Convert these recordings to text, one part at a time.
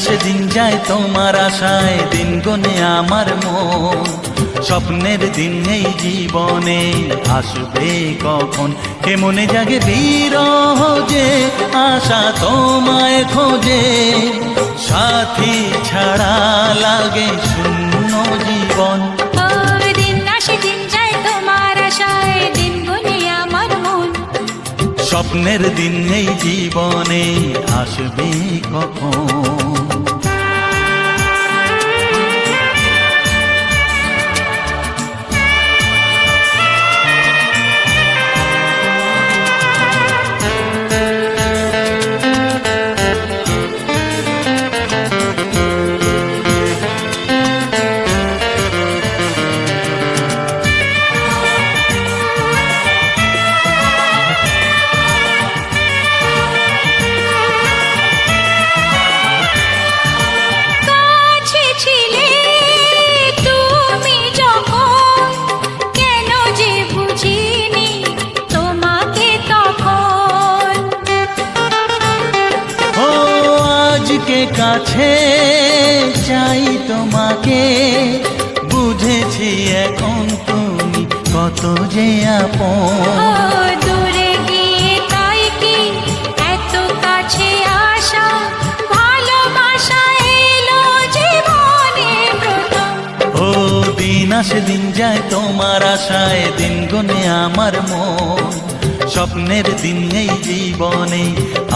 আসে দিন যায় তোমার আশায়, দিন গনে আমার মন। স্বপ্নের দিন এই জীবনে আসবে কখন, কে মনে জাগে বিরহ যে আশা তোমায় খোঁজে। সাথী ছাড়া লাগে শূন্য জীবন। দিন আসে দিন যায় তোমার আশায়, দিন গনে আমার মন। স্বপ্নের দিন এই জীবনে আসবে কখন। কাছে চাই তোমাকে, বুঝেছি এখন তুমি কত যে আপন। দূরে গিয়ে তাই কি এত কাছে আসা, ভালোবাসা এলো জীবনে প্রথম। ও দিন আসে দিন যায় তোমার আশায়, দিন গনে আমার মন। স্বপ্নের দিন এই জীবনে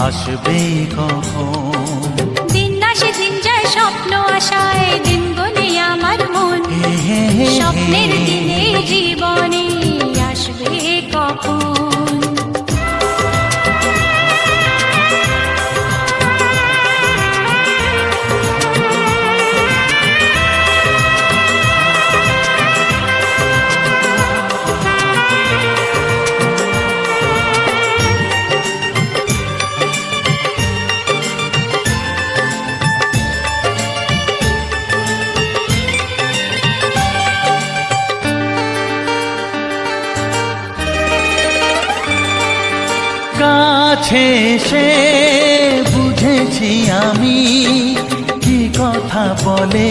আসবে কখন। দিন যায় স্বপ্ন আশায়, দিন গনে আমার মন। স্বপ্নের দিনে জীবনে আসবে কখন। কাছে এসে বুঝেছি আমি কি কথা বলে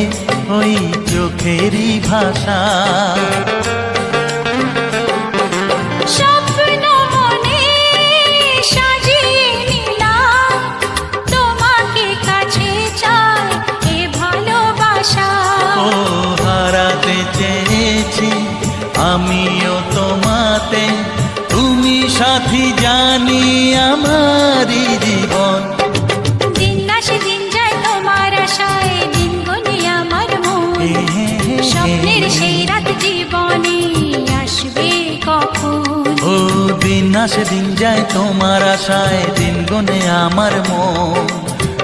ওই চোখেরই ভাষা। স্বপ্ন মনে সাজিয়ে নিলাম, তোমাকে কাছে চাই এ ভালোবাসা। ও হারাতে চেয়েছি আমিও তোমাতে, তুমি সাথী জানি আমারই জীবন। দিন আসে দিন যায় তোমার আশায়, দিন গনে আমার মন। স্বপ্নের সেই রাত জীবনে আসবে কখন। ও দিন আসে দিন যায় তোমার আশায়, দিন গনে আমার মন।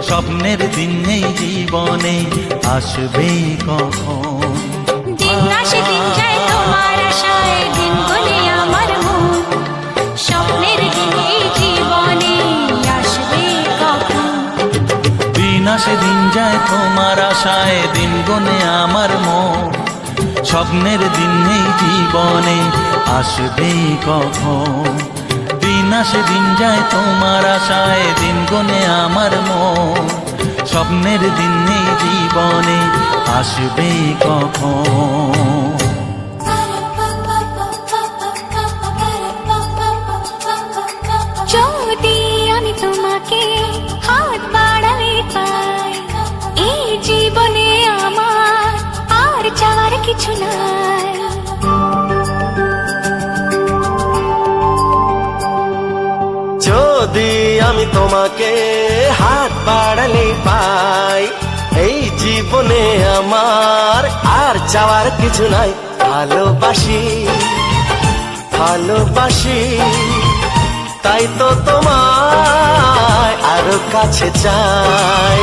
স্বপ্নের দিন এই জীবনে আসবে কখন। দিন আসে দিন যায় তোমার আশায়, দিন গনে আমার মন। স্বপ্নের দিন এই জীবনে আসবে কখন। দিন আসে দিন যায় তোমার আশায়, দিন গনে আমার মন। স্বপ্নের দিন এই জীবনে আসবে কখন। দিন আসে দিন যায় তোমার আশায়, দিন গনে আমার মন। স্বপ্নের দিন এই জীবনে আসবে কখন। যদি আমি তোমাকে হাত বাড়ালে পাই, এই জীবনে আমার আর চাওয়ার কিছু নাই। যদি আমি তোমাকে হাত বাড়ালে পাই, এই জীবনে আমার আর চাওয়ার কিছু নাই। ভালোবাসি ভালোবাসি তাই তো তোমায় আরো কাছে চাই।